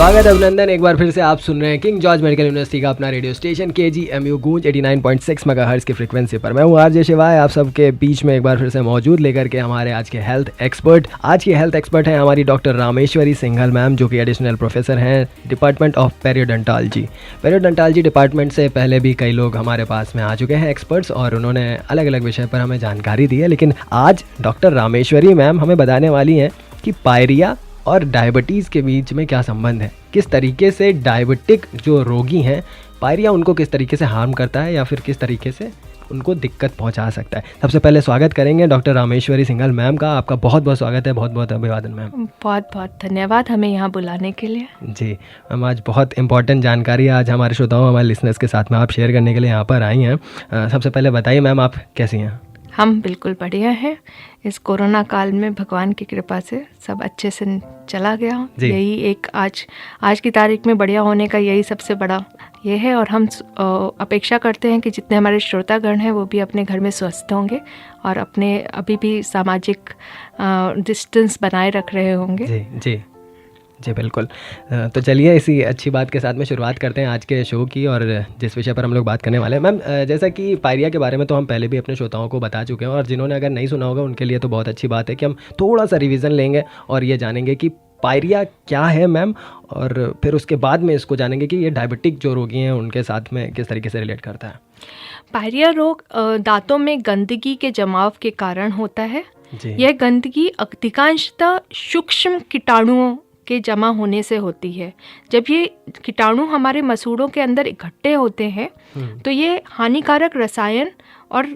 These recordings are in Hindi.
स्वागत है, अभिनंदन। एक बार फिर से आप सुन रहे हैं किंग जॉर्ज मेडिकल यूनिवर्सिटी का अपना रेडियो स्टेशन KGMU गूंज 89.6 मेगाहर्ट्ज़ की फ्रीक्वेंसी पर। मैं हूं आरजे शिवाय, आप सबके बीच में एक बार फिर से मौजूद लेकर के हमारे आज के हेल्थ एक्सपर्ट। आज की हेल्थ एक्सपर्ट हैं हमारी डॉक्टर रामेश्वरी सिंघल मैम, जो कि एडिशनल प्रोफेसर हैं department of periodontology. Periodontology department से पहले भी कई लोग हमारे पास में आ चुके हैं एक्सपर्ट्स, और उन्होंने अलग अलग विषय पर हमें जानकारी दी है। लेकिन आज डॉक्टर रामेश्वरी मैम हमें बताने वाली हैं कि पायरिया और डायबिटीज़ के बीच में क्या संबंध है, किस तरीके से डायबिटिक जो रोगी हैं पायरिया उनको किस तरीके से हार्म करता है या फिर किस तरीके से उनको दिक्कत पहुंचा सकता है। सबसे पहले स्वागत करेंगे डॉक्टर रामेश्वरी सिंघल मैम का। आपका बहुत बहुत स्वागत है, बहुत बहुत अभिवादन मैम। बहुत बहुत धन्यवाद हमें यहाँ बुलाने के लिए। जी मैम, आज बहुत इंपॉर्टेंट जानकारी आज हमारे श्रोताओं, हमारे लिसनर्स के साथ में आप शेयर करने के लिए यहाँ पर आई हैं। सबसे पहले बताइए मैम, आप कैसी हैं? हम बिल्कुल बढ़िया हैं। इस कोरोना काल में भगवान की कृपा से सब अच्छे से चला गया। यही एक आज की तारीख में बढ़िया होने का यही सबसे बड़ा ये है। और हम अपेक्षा करते हैं कि जितने हमारे श्रोतागण हैं वो भी अपने घर में स्वस्थ होंगे और अपने अभी भी सामाजिक डिस्टेंस बनाए रख रहे होंगे। जी जी जी बिल्कुल। तो चलिए इसी अच्छी बात के साथ में शुरुआत करते हैं आज के शो की, और जिस विषय पर हम लोग बात करने वाले हैं मैम, जैसा कि पायरिया के बारे में तो हम पहले भी अपने श्रोताओं को बता चुके हैं, और जिन्होंने अगर नहीं सुना होगा उनके लिए तो बहुत अच्छी बात है कि हम थोड़ा सा रिवीजन लेंगे और ये जानेंगे कि पायरिया क्या है मैम, और फिर उसके बाद में इसको जानेंगे कि ये डायबिटिक जो रोगी हैं उनके साथ में किस तरीके से रिलेट करता है। पायरिया रोग दांतों में गंदगी के जमाव के कारण होता है। यह गंदगी अधिकांशतः सूक्ष्म कीटाणुओं के जमा होने से होती है। जब ये कीटाणु हमारे मसूड़ों के अंदर इकट्ठे होते हैं तो ये हानिकारक रसायन और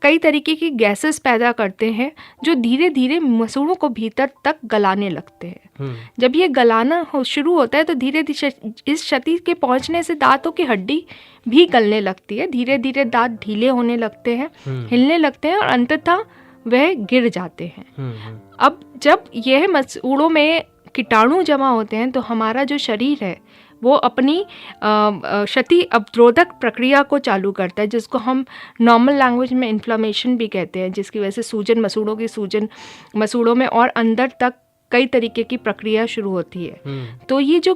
कई तरीके की गैसेस पैदा करते हैं जो धीरे धीरे मसूड़ों को भीतर तक गलाने लगते हैं। जब ये गलाना शुरू होता है तो धीरे धीरे इस क्षति के पहुंचने से दांतों की हड्डी भी गलने लगती है। धीरे धीरे दांत ढीले होने लगते हैं, हिलने लगते हैं और अंततः वह गिर जाते हैं। अब जब यह मसूड़ों में कीटाणु जमा होते हैं तो हमारा जो शरीर है वो अपनी क्षति अवरोधक प्रक्रिया को चालू करता है, जिसको हम नॉर्मल लैंग्वेज में इन्फ्लेमेशन भी कहते हैं, जिसकी वजह से सूजन, मसूड़ों की सूजन, मसूड़ों में और अंदर तक कई तरीके की प्रक्रिया शुरू होती है। तो ये जो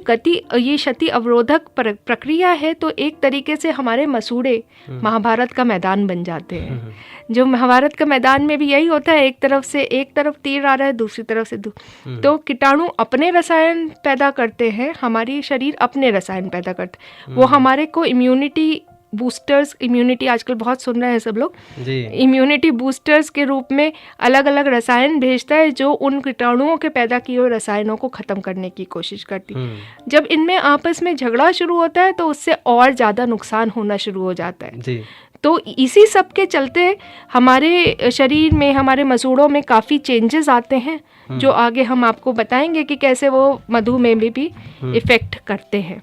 ये क्षति अवरोधक प्रक्रिया है तो एक तरीके से हमारे मसूड़े महाभारत का मैदान बन जाते हैं। जो महाभारत का मैदान में भी यही होता है, एक तरफ तीर आ रहा है, दूसरी तरफ से तो कीटाणु अपने रसायन पैदा करते हैं, हमारी शरीर अपने रसायन पैदा करते हैं। वो हमारे को इम्यूनिटी बूस्टर्स, इम्यूनिटी आजकल बहुत सुन रहे हैं सब लोग, इम्यूनिटी बूस्टर्स के रूप में अलग अलग रसायन भेजता है जो उन कीटाणुओं के पैदा किए हुए रसायनों को ख़त्म करने की कोशिश करती है। जब इनमें आपस में झगड़ा शुरू होता है तो उससे और ज़्यादा नुकसान होना शुरू हो जाता है। तो इसी सब के चलते हमारे शरीर में, हमारे मसूड़ों में काफ़ी चेंजेस आते हैं जो आगे हम आपको बताएंगे कि कैसे वो मधुमेह में भी इफ़ेक्ट करते हैं।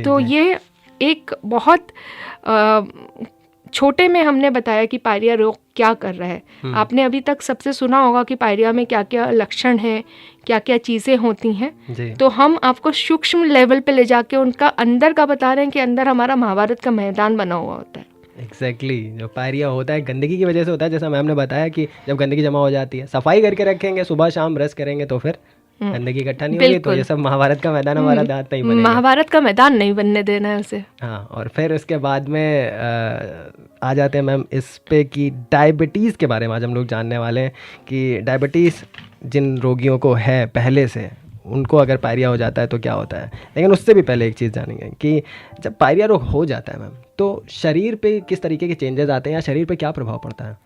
तो ये एक बहुत छोटे में हमने बताया कि पायरिया रोग क्या कर रहा है। आपने अभी तक सबसे सुना होगा कि पायरिया में क्या क्या लक्षण हैं, क्या क्या चीज़ें होती हैं। तो हम आपको सूक्ष्म लेवल पे ले जाके उनका अंदर का बता रहे हैं कि अंदर हमारा महाभारत का मैदान बना हुआ होता है। एग्जैक्टली जो पायरिया होता है गंदगी की वजह से होता है। जैसा मैम ने बताया कि जब गंदगी जमा हो जाती है, सफाई करके रखेंगे, सुबह शाम ब्रश करेंगे तो फिर गंदगी इकट्ठा नहीं होगी, तो ये सब महाभारत का मैदान हमारा दांत नहीं बनेगा। महाभारत का मैदान नहीं बनने देना है उसे। हाँ, और फिर उसके बाद में आ जाते हैं मैम इस पे कि डायबिटीज़ के बारे में आज हम लोग जानने वाले हैं कि डायबिटीज़ जिन रोगियों को है पहले से, उनको अगर पायरिया हो जाता है तो क्या होता है। लेकिन उससे भी पहले एक चीज़ जानेंगे कि जब पायरिया रोग हो जाता है मैम तो शरीर पे किस तरीके के चेंजेस आते हैं या शरीर पे क्या प्रभाव पड़ता है?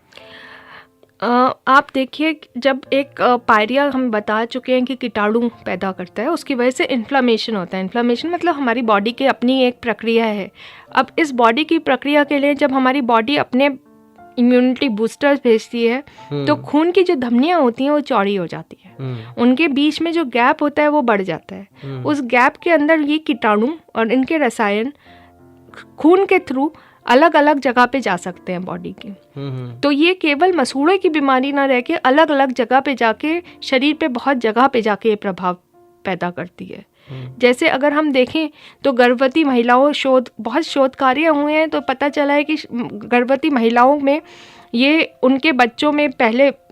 आप देखिए, जब एक पायरिया हम बता चुके हैं कि कीटाणु पैदा करता है, उसकी वजह से इन्फ्लेमेशन होता है। इन्फ्लेमेशन मतलब हमारी बॉडी की अपनी एक प्रक्रिया है। अब इस बॉडी की प्रक्रिया के लिए जब हमारी बॉडी अपने इम्यूनिटी बूस्टर्स भेजती है तो खून की जो धमनियाँ होती हैं वो चौड़ी हो जाती है, उनके बीच में जो गैप होता है वो बढ़ जाता है। उस गैप के अंदर ये कीटाणु और इनके रसायन खून के थ्रू अलग अलग जगह पे जा सकते हैं बॉडी की। तो ये केवल मसूड़े की बीमारी ना रह के अलग अलग जगह पे जाके शरीर पे बहुत जगह पे जाके ये प्रभाव पैदा करती है। जैसे अगर हम देखें तो गर्भवती महिलाओं बहुत शोध कार्य हुए हैं तो पता चला है कि गर्भवती महिलाओं में ये उनके बच्चों में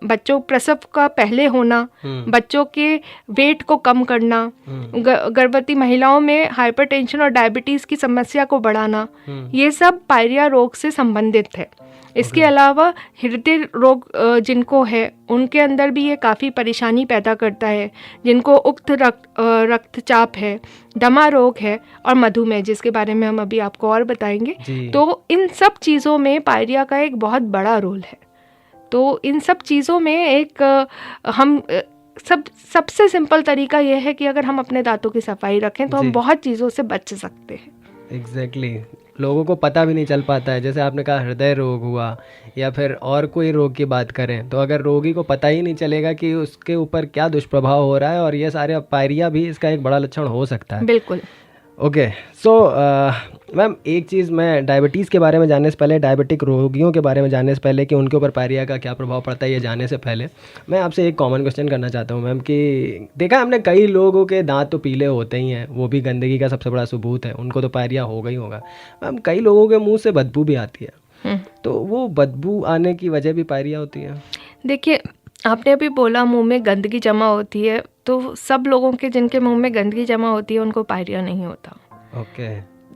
बच्चों प्रसव का पहले होना, बच्चों के वेट को कम करना, गर्भवती महिलाओं में हाइपरटेंशन और डायबिटीज़ की समस्या को बढ़ाना, ये सब पायरिया रोग से संबंधित है। इसके अलावा हृदय रोग जिनको है उनके अंदर भी ये काफ़ी परेशानी पैदा करता है, जिनको उक्त रक्तचाप है, दमा रोग है और मधुमेह, जिसके बारे में हम अभी आपको और बताएंगे। तो इन सब चीज़ों में पायरिया का एक बहुत बड़ा रोल है। तो इन सब चीज़ों में एक सबसे सिंपल तरीका यह है कि अगर हम अपने दांतों की सफाई रखें तो हम बहुत चीज़ों से बच सकते हैं। एग्जैक्टली लोगों को पता भी नहीं चल पाता है, जैसे आपने कहा हृदय रोग हुआ या फिर और कोई रोग की बात करें, तो अगर रोगी को पता ही नहीं चलेगा कि उसके ऊपर क्या दुष्प्रभाव हो रहा है, और ये सारे पायरिया भी इसका एक बड़ा लक्षण हो सकता है। बिल्कुल। ओके, सो मैम एक चीज़, मैं डायबिटीज़ के बारे में जानने से पहले, डायबिटिक रोगियों के बारे में जानने से पहले कि उनके ऊपर पायरिया का क्या प्रभाव पड़ता है ये जानने से पहले मैं आपसे एक कॉमन क्वेश्चन करना चाहता हूँ मैम, कि देखा हमने कई लोगों के दांत तो पीले होते ही हैं, वो भी गंदगी का सबसे बड़ा सबूत है, उनको तो पायरिया होगा ही होगा। मैम कई लोगों के मुँह से बदबू भी आती है, तो वो बदबू आने की वजह भी पायरिया होती है? देखिए, आपने अभी बोला मुंह में गंदगी जमा होती है, तो सब लोगों के जिनके मुंह में गंदगी जमा होती है उनको पायरिया नहीं होता। ओके।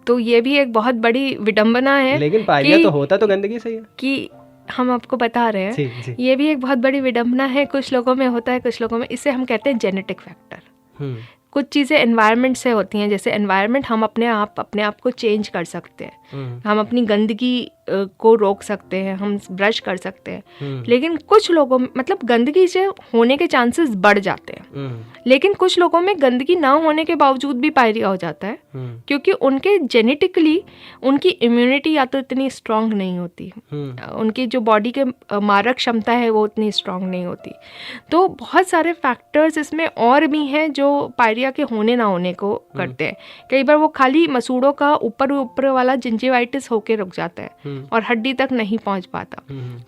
तो ये भी एक बहुत बड़ी विडंबना है। लेकिन पायरिया तो होता तो गंदगी से ही है कि हम आपको बता रहे हैं। जी। ये भी एक बहुत बड़ी विडंबना है, कुछ लोगों में होता है, कुछ लोगों में। इसे हम कहते हैं जेनेटिक फैक्टर। कुछ चीज़ें एनवायरनमेंट से होती हैं, जैसे एनवायरनमेंट हम अपने आप को चेंज कर सकते हैं, हम अपनी गंदगी को रोक सकते हैं, हम ब्रश कर सकते हैं। लेकिन कुछ लोगों में मतलब गंदगी से होने के चांसेस बढ़ जाते हैं, लेकिन कुछ लोगों में गंदगी ना होने के बावजूद भी पायरिया हो जाता है, क्योंकि उनके जेनेटिकली उनकी इम्यूनिटी या तो इतनी स्ट्रांग नहीं होती, उनकी जो बॉडी के मारक क्षमता है वो उतनी स्ट्रांग नहीं होती। तो बहुत सारे फैक्टर्स इसमें और भी हैं जो पायरिया के होने ना होने को करते हैं। कई बार वो खाली मसूड़ों का ऊपर वाला जिंजिवाइटिस होके रुक जाता है और हड्डी तक नहीं पहुंच पाता।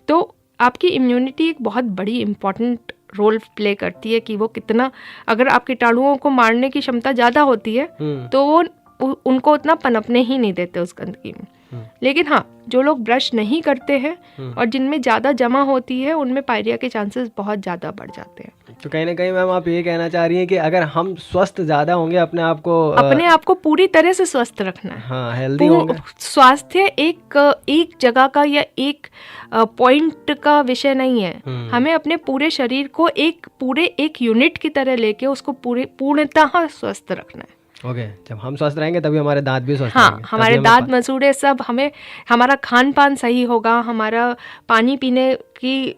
तो आपकी इम्यूनिटी एक बहुत बड़ी इम्पॉर्टेंट रोल प्ले करती है कि वो कितना, अगर आप कीटाणुओं को मारने की क्षमता ज़्यादा होती है तो वो उनको उतना पनपने ही नहीं देते उस गंदगी में। लेकिन हाँ, जो लोग ब्रश नहीं करते हैं और जिनमें ज़्यादा जमा होती है उनमें पायरिया के चांसेस बहुत ज़्यादा बढ़ जाते हैं। तो कहीं ना कहीं मैम आप ये कहना चाह रही हैं कि अगर हम स्वस्थ ज़्यादा होंगे, अपने आप को पूरी तरह से स्वस्थ रखना है, हाँ, हेल्दी होंगे। स्वास्थ्य एक जगह का या एक पॉइंट का विषय नहीं है। हमें अपने पूरे शरीर को एक यूनिट की तरह लेके उसको पूर्णतः स्वस्थ रखना है। ओके, जब हम स्वस्थ रहेंगे तभी हमारे दांत भी स्वस्थ रहेंगे। हमारे दांत मसूड़े सब, हमारा खान पान सही होगा, हमारा पानी पीने की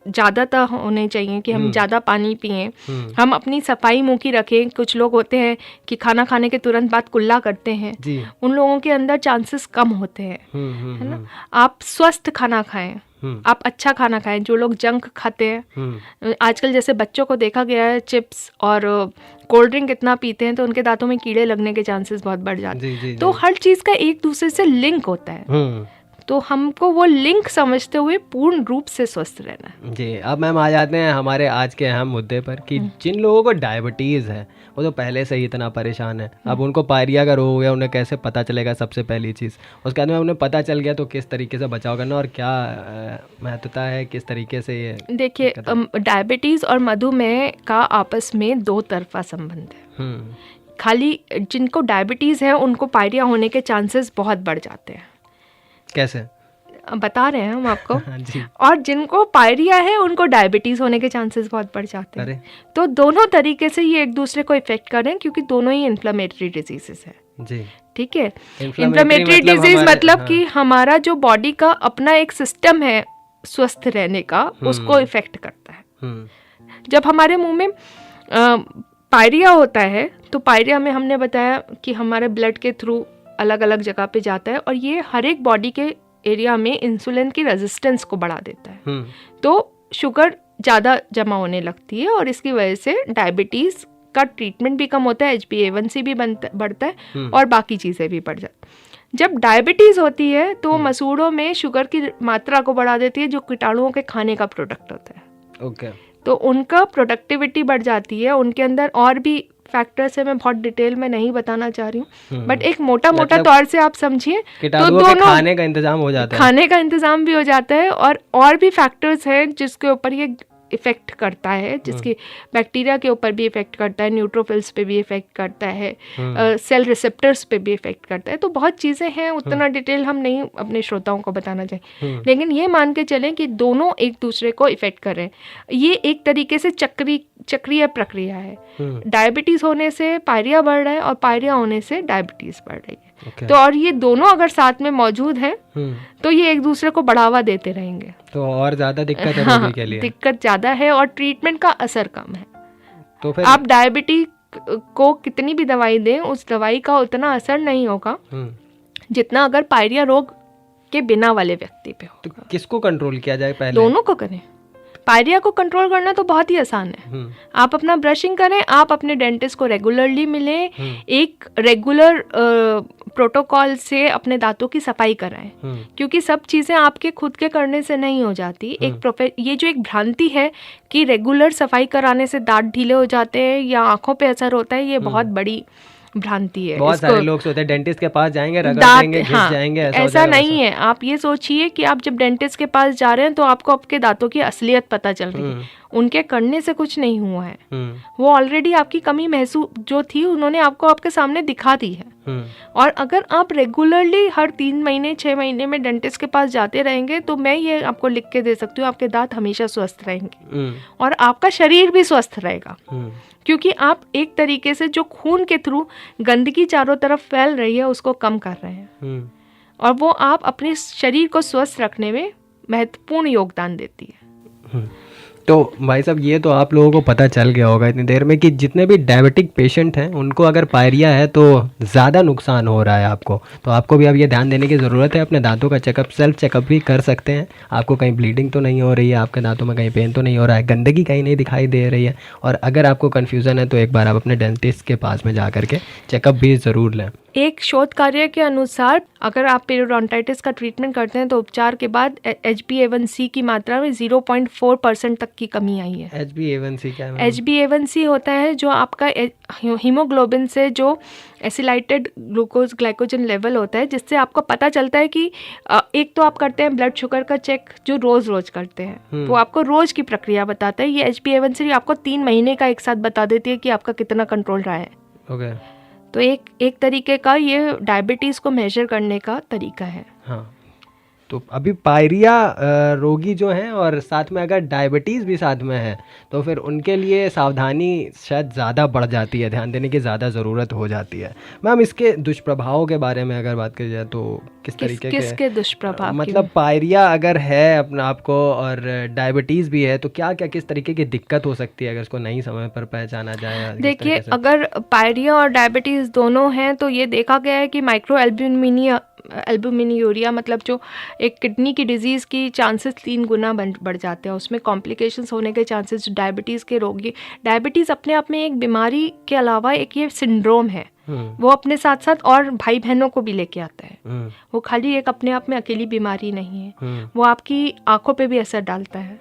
ज़्यादातर होने चाहिए कि हम ज़्यादा पानी पिएं, हम अपनी सफाई मुंह की रखें। कुछ लोग होते हैं कि खाना खाने के तुरंत बाद कुल्ला करते हैं, उन लोगों के अंदर चांसेस कम होते हैं, है ना। आप स्वस्थ खाना खाएं, आप अच्छा खाना खाएं। जो लोग जंक खाते हैं, आजकल जैसे बच्चों को देखा गया है चिप्स और कोल्ड ड्रिंक इतना पीते हैं तो उनके दांतों में कीड़े लगने के चांसेस बहुत बढ़ जाते हैं। तो हर चीज़ का एक दूसरे से लिंक होता है, तो हमको वो लिंक समझते हुए पूर्ण रूप से स्वस्थ रहना है। जी, अब मैम आ जाते हैं हमारे आज के अहम मुद्दे पर कि जिन लोगों को डायबिटीज़ है वो तो पहले से ही इतना परेशान है, अब उनको पायरिया का रोग हो गया, उन्हें कैसे पता चलेगा? सबसे पहली चीज़, उसके बाद में उन्हें पता चल गया तो किस तरीके से बचाव करना और क्या महत्वता है, किस तरीके से ये? देखिए, डायबिटीज़ और मधुमेह का आपस में दो तरफा संबंध है। खाली जिनको डायबिटीज़ है उनको पायरिया होने के चांसेस बहुत बढ़ जाते हैं। कैसे? बता रहे हैं हम आपको। जी। और जिनको पायरिया है उनको डायबिटीज़ होने के चांसेस बहुत बढ़ जाते हैं। तो दोनों तरीके से ये एक दूसरे को इफेक्ट कर रहे हैं, क्योंकि दोनों ही इन्फ्लेमेटरी डिजीजेस है। जी, ठीक है। इन्फ्लेमेटरी डिजीज मतलब कि हमारा जो बॉडी का अपना एक सिस्टम है स्वस्थ रहने का, उसको इफेक्ट करता है। जब हमारे मुंह में पायरिया होता है तो पायरिया में हमने बताया कि हमारे ब्लड के थ्रू अलग अलग जगह पे जाता है और ये हर एक बॉडी के एरिया में इंसुलिन की रेजिस्टेंस को बढ़ा देता है। तो शुगर ज़्यादा जमा होने लगती है और इसकी वजह से डायबिटीज़ का ट्रीटमेंट भी कम होता है, HbA1c भी बढ़ता है और बाकी चीज़ें भी बढ़ जाती हैं। जब डायबिटीज़ होती है तो मसूड़ों में शुगर की मात्रा को बढ़ा देती है, जो कीटाणुओं के खाने का प्रोडक्ट होता है। ओके। तो उनका प्रोडक्टिविटी बढ़ जाती है, उनके अंदर और भी फैक्टर्स है, मैं बहुत डिटेल में नहीं बताना चाह रही हूँ, बट एक मोटा मोटा तौर से आप समझिए तो दोनों खाने का इंतजाम हो जाता है, खाने का इंतजाम भी हो जाता है, और भी फैक्टर्स हैं जिसके ऊपर ये इफ़ेक्ट करता है, जिसकी बैक्टीरिया के ऊपर भी इफ़ेक्ट करता है, न्यूट्रोफिल्स पे भी इफ़ेक्ट करता है, सेल रिसेप्टर्स पे भी इफ़ेक्ट करता है। तो बहुत चीज़ें हैं, उतना डिटेल हम नहीं अपने श्रोताओं को बताना चाहिए, लेकिन ये मान के चलें कि दोनों एक दूसरे को इफ़ेक्ट कर रहे हैं। ये एक तरीके से चक्रीय प्रक्रिया है। डायबिटीज़ होने से पायरिया बढ़ रहा है और पायरिया होने से डायबिटीज़ बढ़ रही है। तो और ये दोनों अगर साथ में मौजूद हैं तो ये एक दूसरे को बढ़ावा देते रहेंगे, तो और ज़्यादा दिक्कत है रोगी के लिए। दिक्कत ज़्यादा है और ट्रीटमेंट का असर कम है। तो फिर आप डायबिटीज को कितनी भी दवाई दें, उस दवाई का उतना असर नहीं होगा जितना अगर पायरिया रोग के बिना वाले व्यक्ति पे हो। तो किसको कंट्रोल किया जाए पहले? दोनों को करें। पायरिया को कंट्रोल करना तो बहुत ही आसान है। आप अपना ब्रशिंग करें, आप अपने डेंटिस्ट को रेगुलरली मिलें, एक रेगुलर प्रोटोकॉल से अपने दांतों की सफाई कराएं, क्योंकि सब चीज़ें आपके खुद के करने से नहीं हो जाती। ये जो एक भ्रांति है कि रेगुलर सफाई कराने से दांत ढीले हो जाते हैं या आंखों पे असर होता है, ये बहुत बड़ी भ्रांति है। बहुत सारे लोग सोचते हैं डेंटिस्ट के पास जाएंगे, रगड़ेंगे, घिस जाएंगे, ऐसा नहीं है। आप ये सोचिए कि आप जब डेंटिस्ट के पास जा रहे हैं तो आपको आपके दांतों की असलियत पता चल रही है। उनके करने से कुछ नहीं हुआ है, वो ऑलरेडी आपकी कमी महसूस जो थी उन्होंने आपको आपके सामने दिखा दी है। और अगर आप रेगुलरली हर 3 महीने 6 महीने में डेंटिस्ट के पास जाते रहेंगे तो मैं ये आपको लिख के दे सकती हूँ, आपके दांत हमेशा स्वस्थ रहेंगे और आपका शरीर भी स्वस्थ रहेगा, क्योंकि आप एक तरीके से जो खून के थ्रू गंदगी चारों तरफ फैल रही है उसको कम कर रहे हैं, और वो आप अपने शरीर को स्वस्थ रखने में महत्वपूर्ण योगदान देती है। तो भाई साहब, ये तो आप लोगों को पता चल गया होगा इतनी देर में कि जितने भी डायबिटिक पेशेंट हैं उनको अगर पायरिया है तो ज़्यादा नुकसान हो रहा है आपको, तो आपको भी अब ये ध्यान देने की ज़रूरत है। अपने दांतों का चेकअप, सेल्फ चेकअप भी कर सकते हैं। आपको कहीं ब्लीडिंग तो नहीं हो रही है, आपके दांतों में कहीं पेन तो नहीं हो रहा है, गंदगी कहीं नहीं दिखाई दे रही है, और अगर आपको कन्फ्यूज़न है तो एक बार आप अपने डेंटिस्ट के पास में जा करके चेकअप भी ज़रूर लें। एक शोध कार्य के अनुसार अगर आप पेरियोडोंटाइटिस का ट्रीटमेंट करते हैं तो उपचार के बाद HbA1c की मात्रा में 0.4% तक की कमी आई है। HbA1c क्या है? HbA1c होता है जो आपका हीमोग्लोबिन से जो एसिलाइटेड ग्लूकोज ग्लाइकोजन लेवल होता है, जिससे आपको पता चलता है कि एक तो आप करते हैं ब्लड शुगर का चेक जो रोज़ करते हैं, वो आपको रोज़ की प्रक्रिया बताता है। ये HbA1c आपको 3 महीने का एक साथ बता देती है कि आपका कितना कंट्रोल रहा है। ओके। तो एक तरीके का ये डायबिटीज़ को मेजर करने का तरीका है। हाँ, तो अभी पायरिया रोगी जो हैं और साथ में अगर डायबिटीज़ भी साथ में है तो फिर उनके लिए सावधानी शायद ज़्यादा बढ़ जाती है, ध्यान देने की ज़्यादा ज़रूरत हो जाती है। मैम, इसके दुष्प्रभावों के बारे में अगर बात की जाए तो किस तरीके किसके दुष्प्रभाव? मतलब पायरिया अगर है अपना आपको और डायबिटीज़ भी है तो क्या क्या किस तरीके की दिक्कत हो सकती है अगर इसको नहीं समय पर पहचाना जाए? देखिए, अगर पायरिया और डायबिटीज़ दोनों हैं तो ये देखा गया है कि माइक्रो एल्ब्यूमिन्यूरिया मतलब जो एक किडनी की डिजीज़ की चांसेस 3 गुना बढ़ जाते हैं। उसमें कॉम्प्लिकेशंस होने के चांसेस डायबिटीज़ के रोगी, डायबिटीज़ अपने आप में एक बीमारी के अलावा एक ये सिंड्रोम है, वो अपने साथ साथ और भाई बहनों को भी लेके आता है। वो खाली एक अपने आप में अकेली बीमारी नहीं है, वो आपकी आंखों पे भी असर डालता है,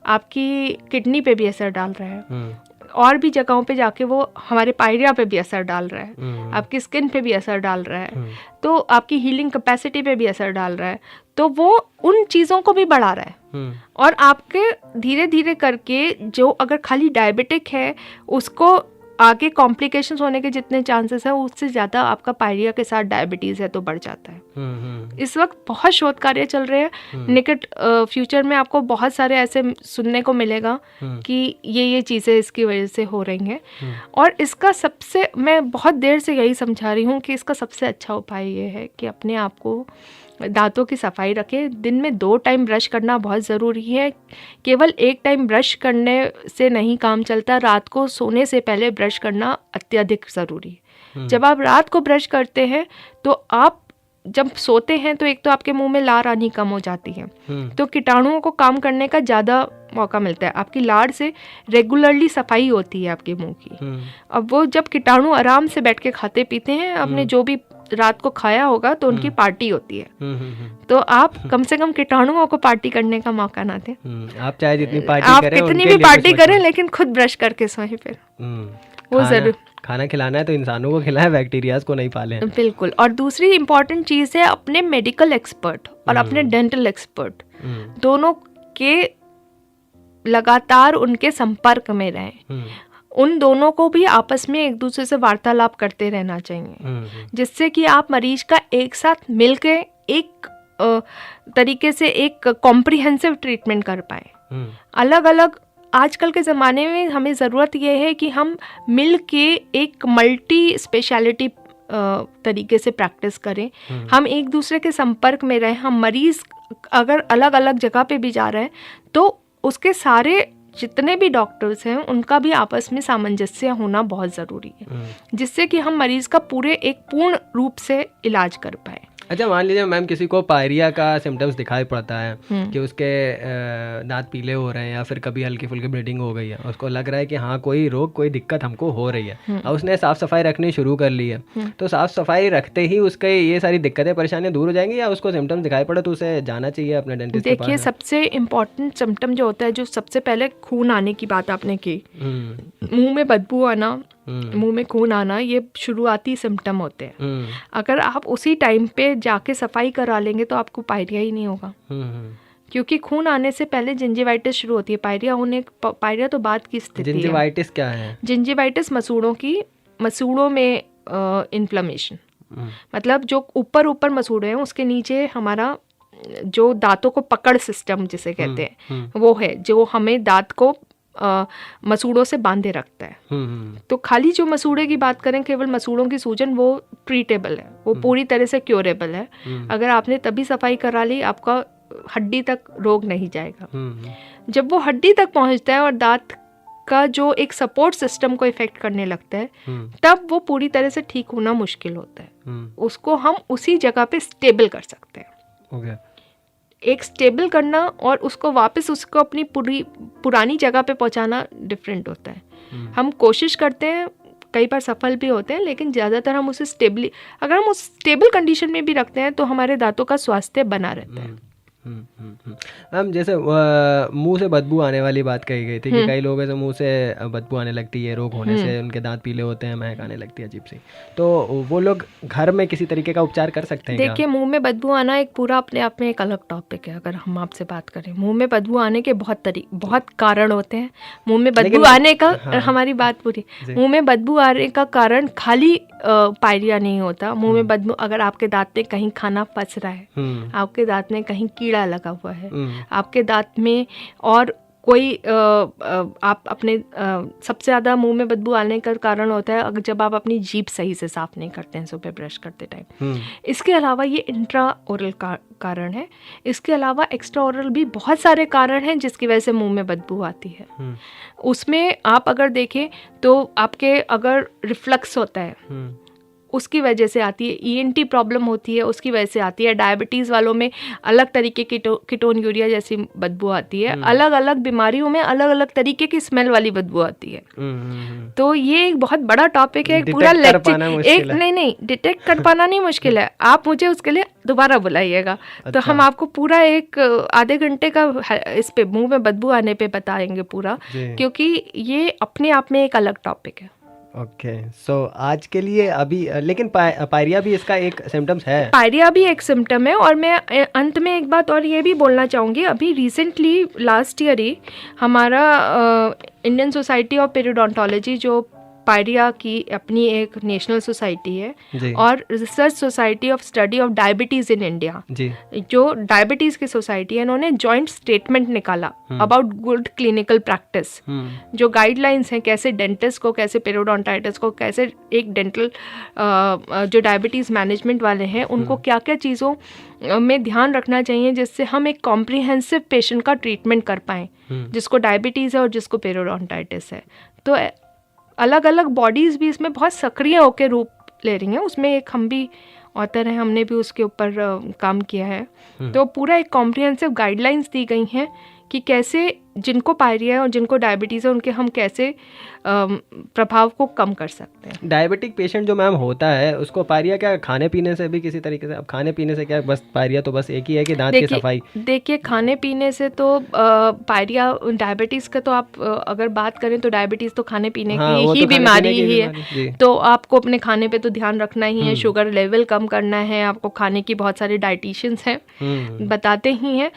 आपकी किडनी पे भी असर डाल रहा है, और भी जगहों पे जाके वो हमारे पायरिया पे भी असर डाल रहा है, आपकी स्किन पे भी असर डाल रहा है, तो आपकी हीलिंग कैपेसिटी पे भी असर डाल रहा है। तो वो उन चीज़ों को भी बढ़ा रहा है, और आपके धीरे धीरे करके जो अगर खाली डायबिटिक है उसको आगे कॉम्प्लिकेशंस होने के जितने चांसेस है उससे ज़्यादा आपका पायरिया के साथ डायबिटीज़ है तो बढ़ जाता है। इस वक्त बहुत शोध कार्य चल रहे हैं, निकट फ्यूचर में आपको बहुत सारे ऐसे सुनने को मिलेगा कि ये चीज़ें इसकी वजह से हो रही हैं। और इसका सबसे, मैं बहुत देर से यही समझा रही हूँ कि इसका सबसे अच्छा उपाय ये है कि अपने आप को दांतों की सफाई रखें। दिन में 2 टाइम ब्रश करना बहुत ज़रूरी है। केवल 1 टाइम ब्रश करने से नहीं काम चलता, रात को सोने से पहले ब्रश करना अत्यधिक ज़रूरी है। जब आप रात को ब्रश करते हैं तो आप जब सोते हैं तो एक तो आपके मुंह में लार आनी कम हो जाती है, तो कीटाणुओं को काम करने का ज़्यादा मौका मिलता है। आपकी लार से रेगुलरली सफाई होती है आपके मुंह की। अब वो जब कीटाणु आराम से बैठ के खाते पीते हैं, अपने जो भी रात को खाया होगा तो उनकी पार्टी होती है, तो आप कम से कम कीटाणुओं को पार्टी करने का मौका ना दें। आप चाहे जितनी पार्टी आप करें, कितनी भी पार्टी करें, लेकिन खुद ब्रश करके सोएं। फिर वो जरूर खाना खिलाना है तो इंसानों को खिलाएं, बैक्टीरियाज को नहीं पालें। बिल्कुल। और दूसरी इम्पॉर्टेंट चीज़ है अपने मेडिकल एक्सपर्ट और अपने डेंटल एक्सपर्ट दोनों के लगातार उनके संपर्क में रहें। उन दोनों को भी आपस में एक दूसरे से वार्तालाप करते रहना चाहिए, जिससे कि आप मरीज का एक साथ मिलके एक तरीके से एक कॉम्प्रिहेंसिव ट्रीटमेंट कर पाए। अलग अलग आजकल के ज़माने में हमें ज़रूरत ये है कि हम मिल के एक मल्टी स्पेशलिटी तरीके से प्रैक्टिस करें। हम एक दूसरे के संपर्क में रहें। हम मरीज़ अगर अलग अलग जगह पे भी जा रहे हैं तो उसके सारे जितने भी डॉक्टर्स हैं उनका भी आपस में सामंजस्य होना बहुत ज़रूरी है, जिससे कि हम मरीज़ का पूर्ण रूप से इलाज कर पाए। अच्छा, मान लीजिए मैम किसी को पायरिया का सिम्टम्स दिखाई पड़ता है कि उसके दांत पीले हो रहे हैं या फिर कभी हल्की फुल्की ब्लीडिंग हो गई है, उसको लग रहा है कि हाँ कोई रोग कोई दिक्कत हमको हो रही है और उसने साफ़ सफाई रखनी शुरू कर ली है, तो साफ़ सफाई रखते ही उसके ये सारी दिक्कतें परेशानियाँ दूर हो जाएंगी या उसको सिम्टम्स दिखाई पड़े तो उसे जाना चाहिए अपने डेंटिस्ट के पास? देखिए, सबसे इम्पॉर्टेंट सिम्टम जो होता है, जो सबसे पहले खून आने की बात आपने की, मुँह में बदबू आना, मुंह में खून आना, ये शुरुआती सिम्टम होते हैं। अगर आप उसी टाइम पे जाके सफाई करा लेंगे तो आपको पायरिया ही नहीं होगा, क्योंकि खून आने से पहले जिंजिवाइटिस शुरू होती है। पायरिया तो बाद की स्थिति है। जिंजिवाइटिस क्या है? जिंजिवाइटिस मसूड़ों में इन्फ्लेमेशन, मतलब जो ऊपर मसूड़े हैं उसके नीचे हमारा जो दांतों को पकड़ सिस्टम जिसे कहते हैं वो है, जो हमें दांत को मसूड़ों से बांधे रखता है। तो खाली जो मसूड़े की बात करें, केवल मसूड़ों की सूजन, वो ट्रीटेबल है, वो पूरी तरह से क्योरेबल है। अगर आपने तभी सफाई करा ली, आपका हड्डी तक रोग नहीं जाएगा। जब वो हड्डी तक पहुंचता है और दांत का जो एक सपोर्ट सिस्टम को इफेक्ट करने लगता है, तब वो पूरी तरह से ठीक होना मुश्किल होता है। उसको हम उसी जगह पे स्टेबल कर सकते हैं। एक स्टेबल करना और उसको वापस उसको अपनी पुरानी जगह पे पहुंचाना डिफरेंट होता है। हम कोशिश करते हैं, कई बार सफल भी होते हैं, लेकिन ज़्यादातर हम उसे अगर हम उस स्टेबल कंडीशन में भी रखते हैं तो हमारे दांतों का स्वास्थ्य बना रहता है। मैम, जैसे मुंह से बदबू आने वाली बात कही गई थी कि कई लोगों से मुंह से बदबू आने लगती है, रोग होने से उनके दांत पीले होते हैं, महक आने लगती है अजीब सी, तो वो लोग घर में किसी तरीके का उपचार कर सकते हैं? देखिए, मुंह में बदबू आना एक पूरा अपने आप में एक अलग टॉपिक है। अगर हम आपसे बात करें, मुंह में बदबू आने के बहुत कारण होते हैं। मुंह में बदबू आने का हमारी बात पूरी, मुंह में बदबू आने का कारण खाली पायरिया नहीं होता। मुंह में बदबू, अगर आपके दांत में कहीं खाना फंस रहा है, आपके दांत में कहीं कीड़ा लगा हुआ है, आपके दांत में और कोई आप अपने सबसे ज़्यादा मुंह में बदबू आने का कारण होता है जब आप अपनी जीभ सही से साफ़ नहीं करते हैं सुबह ब्रश करते टाइम। इसके अलावा ये इंट्रा ओरल कारण है। इसके अलावा एक्स्ट्रा ओरल भी बहुत सारे कारण हैं जिसकी वजह से मुंह में बदबू आती है। उसमें आप अगर देखें तो आपके अगर रिफ्लक्स होता है उसकी वजह से आती है, ENT प्रॉब्लम होती है उसकी वजह से आती है, डायबिटीज़ वालों में अलग तरीके की कीटोन यूरिया जैसी बदबू आती है, अलग अलग बीमारियों में अलग अलग तरीके की स्मेल वाली बदबू आती है। तो ये एक बहुत बड़ा टॉपिक है, पूरा लेक्चर नहीं डिटेक्ट कर पाना नहीं मुश्किल है। आप मुझे उसके लिए दोबारा बुलाइएगा। तो हम आपको पूरा एक आधे घंटे का इस पे मुंह में बदबू आने पे बताएंगे पूरा, क्योंकि ये अपने आप में एक अलग टॉपिक है। ओके, सो आज के लिए अभी लेकिन पायरिया भी इसका एक सिम्टम्स है। पायरिया भी एक सिम्टम है। और मैं अंत में एक बात और ये भी बोलना चाहूँगी, अभी रिसेंटली लास्ट ईयर ही हमारा इंडियन सोसाइटी ऑफ पेरियोडोंटोलॉजी, जो पायरिया की अपनी एक नेशनल सोसाइटी है, और research society of study of diabetes in India, जो डायबिटीज़ की सोसाइटी है, इन्होंने जॉइंट स्टेटमेंट निकाला अबाउट गुड क्लिनिकल प्रैक्टिस, जो गाइडलाइंस हैं कैसे डेंटिस्ट को, कैसे पेरियोडोंटाइटिस को, कैसे एक डेंटल जो डायबिटीज़ मैनेजमेंट वाले हैं उनको क्या क्या चीज़ों में ध्यान रखना चाहिए जिससे हम एक कॉम्प्रिहेंसिव पेशेंट का ट्रीटमेंट कर पाएँ, जिसको डायबिटीज़ है और जिसको पेरियोडोंटाइटिस है। तो अलग अलग बॉडीज़ भी इसमें बहुत सक्रिय होकर रूप ले रही हैं। उसमें एक हम भी ऑथर हैं, हमने भी उसके ऊपर काम किया है। तो पूरा एक कॉम्प्रिहेंसिव गाइडलाइंस दी गई हैं कि कैसे जिनको पायरिया है और जिनको डायबिटीज़ है उनके हम कैसे प्रभाव को कम कर सकते हैं। डायबिटिक पेशेंट जो मैम होता है उसको पायरिया क्या खाने पीने से भी किसी तरीके से, अब खाने पीने से क्या बस पायरिया तो बस एक ही है कि दांत की सफाई? देखिए खाने पीने से तो पायरिया डायबिटीज़ का तो आप अगर बात करें तो डायबिटीज़ तो खाने पीने की ही बीमारी ही है, तो आपको अपने खाने पे तो ध्यान रखना ही है, शुगर लेवल कम करना है, आपको खाने की बहुत सारे डाइटिशियंस हैं बताते ही हैं।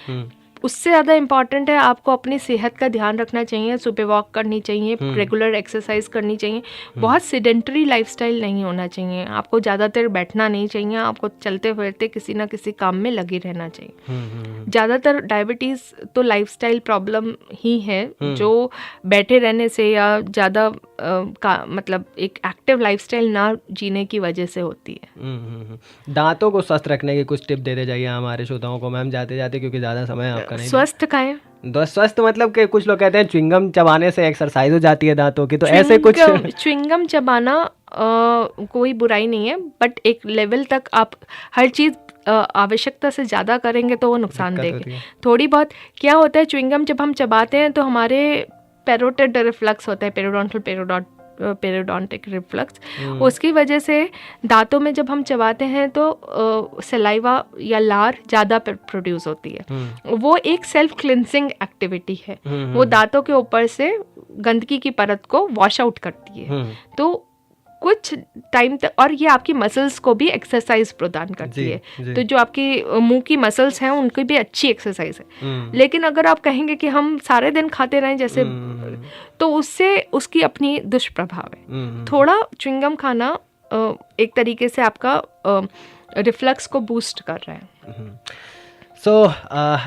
उससे ज़्यादा इम्पॉर्टेंट है आपको अपनी सेहत का ध्यान रखना चाहिए, सुबह वॉक करनी चाहिए, रेगुलर एक्सरसाइज करनी चाहिए, बहुत सीडेंटरी लाइफस्टाइल नहीं होना चाहिए, आपको ज़्यादातर बैठना नहीं चाहिए, आपको चलते फिरते किसी ना किसी काम में लगे रहना चाहिए। ज़्यादातर डायबिटीज़ तो लाइफस्टाइल प्रॉब्लम ही है जो बैठे रहने से या ज़्यादा मतलब एक एक्टिव लाइफस्टाइल ना जीने की वजह से होती है। दांतों को स्वस्थ रखने की कुछ टिप देते जाइए हमारे श्रोताओं को मैम जाते जाते, क्योंकि ज़्यादा समय आपका नहीं। स्वस्थ खाएं। स्वस्थ मतलब कि कुछ लोग कहते हैं च्युइंगम चबाने से एक्सरसाइज हो जाती है दांतों की, तो ऐसे कुछ? च्युइंगम चबाना कोई बुराई नहीं है, बट एक लेवल तक आप हर चीज़ आवश्यकता से ज़्यादा करेंगे तो वो नुकसान देगी। थोड़ी बहुत क्या होता है, च्युइंगम जब हम चबाते हैं तो हमारे पेरोटिड रिफ्लक्स होता है, पेरियोडोंटिक रिफ्लक्स, उसकी वजह से दांतों में जब हम चबाते हैं तो सलाइवा या लार ज़्यादा प्रोड्यूस होती है। वो एक सेल्फ क्लिनसिंग एक्टिविटी है, वो दांतों के ऊपर से गंदगी की परत को वॉश आउट करती है। तो कुछ टाइम तक, और ये आपकी मसल्स को भी एक्सरसाइज प्रदान करती है, तो जो आपकी मुंह की मसल्स हैं उनकी भी अच्छी एक्सरसाइज है। लेकिन अगर आप कहेंगे कि हम सारे दिन खाते रहें जैसे, तो उससे उसकी अपनी दुष्प्रभाव है। थोड़ा च्युइंगम खाना एक तरीके से आपका रिफ्लक्स को बूस्ट कर रहा है।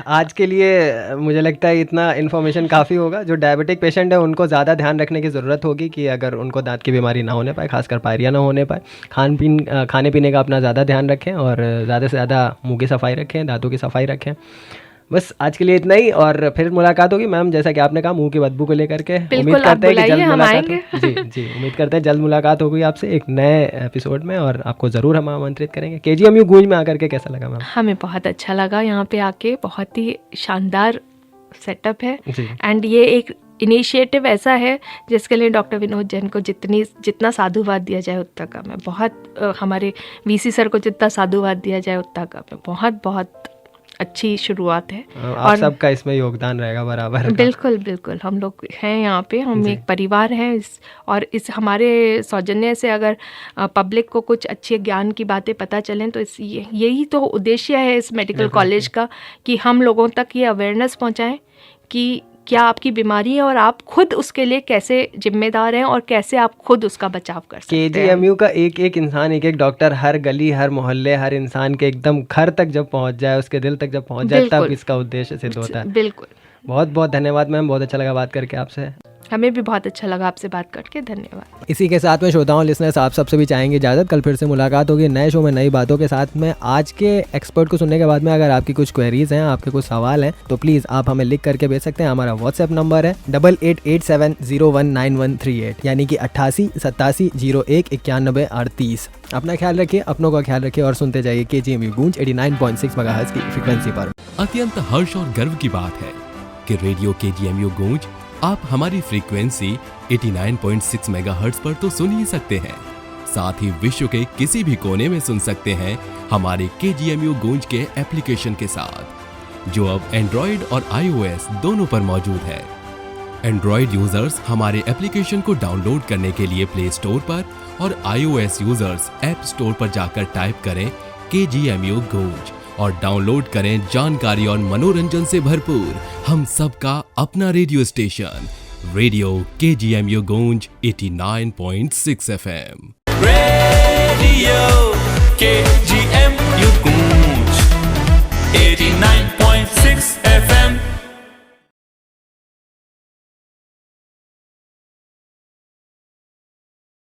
आज के लिए मुझे लगता है इतना इन्फॉर्मेशन काफ़ी होगा। जो डायबिटिक पेशेंट है उनको ज़्यादा ध्यान रखने की ज़रूरत होगी कि अगर उनको दांत की बीमारी ना होने पाए, खासकर पायरिया ना होने पाए, खाने पीने का अपना ज़्यादा ध्यान रखें और ज़्यादा से ज़्यादा मुंह की सफाई रखें, दांतों की सफाई रखें। बस आज के लिए इतना ही, और फिर मुलाकात होगी मैम, जैसा कि आपने कहा मुंह की बदबू को लेकर के। उम्मीद करते हैं कि जल्द मुलाकात हो। जी उम्मीद करते हैं जल्द मुलाकात होगी आपसे एक नए एपिसोड में, और आपको ज़रूर हम आमंत्रित करेंगे। KGMU गूंज में आकर के कैसा लगा मैम? हमें बहुत अच्छा लगा यहाँ पे आके, बहुत ही शानदार सेटअप है, एंड ये एक इनिशिएटिव ऐसा है जिसके लिए डॉक्टर विनोद जैन को जितना साधुवाद दिया जाए उतना कम है। बहुत हमारे VC सर को जितना साधुवाद दिया जाए उतना कम है। बहुत बहुत अच्छी शुरुआत है, और सबका इसमें योगदान रहेगा बराबर। बिल्कुल हम लोग हैं यहाँ पे, हम एक परिवार हैं, और इस हमारे सौजन्य से अगर पब्लिक को कुछ अच्छे ज्ञान की बातें पता चलें तो यही तो उद्देश्य है इस मेडिकल कॉलेज का, कि हम लोगों तक ये अवेयरनेस पहुँचाएं कि क्या आपकी बीमारी है और आप खुद उसके लिए कैसे जिम्मेदार हैं और कैसे आप खुद उसका बचाव कर सकते हैं। KGMU का एक एक इंसान, एक एक डॉक्टर हर गली, हर मोहल्ले, हर इंसान के एकदम घर तक जब पहुंच जाए, उसके दिल तक जब पहुंच जाए, तब इसका उद्देश्य सिद्ध होता है। बिल्कुल। बहुत बहुत धन्यवाद मैम, बहुत अच्छा लगा बात करके आपसे। हमें भी बहुत अच्छा लगा आपसे बात करके, धन्यवाद। इसी के साथ में श्रोताओं, लिसनर्स, आप सबसे भी चाहेंगे इजाज़त। कल फिर से मुलाकात होगी नए शो में नई बातों के साथ में। आज के एक्सपर्ट को सुनने के बाद में अगर आपकी कुछ क्वेरीज हैं, आपके कुछ सवाल हैं, तो प्लीज़ आप हमें लिख करके भेज सकते हैं। हमारा व्हाट्सएप नंबर है 8887019138, यानी कि 8887019138। अपना ख्याल रखिए, अपनों का ख्याल रखिए, और सुनते जाइए KGMU गूंज 89.6 मेगाहर्ट्ज़ की फ्रीक्वेंसी पर। अत्यंत हर्ष और गर्व की बात है कि रेडियो KGMU गूंज आप हमारी फ्रीक्वेंसी 89.6 मेगाहर्ट्ज़ पर तो सुन ही सकते हैं, साथ ही विश्व के किसी भी कोने में सुन सकते हैं हमारे KGMU गूंज के एप्लीकेशन के साथ, जो अब एंड्रॉइड और iOS दोनों पर मौजूद है। एंड्रॉइड यूजर्स हमारे एप्लीकेशन को डाउनलोड करने के लिए प्ले स्टोर पर, और iOS यूजर्स ऐप स्टोर पर जाकर टाइप करें KGMU गूंज और डाउनलोड करें जानकारी और मनोरंजन से भरपूर हम सबका अपना रेडियो स्टेशन, रेडियो KGMU गूंज 89.6 FM। रेडियो KGMU गूंज 89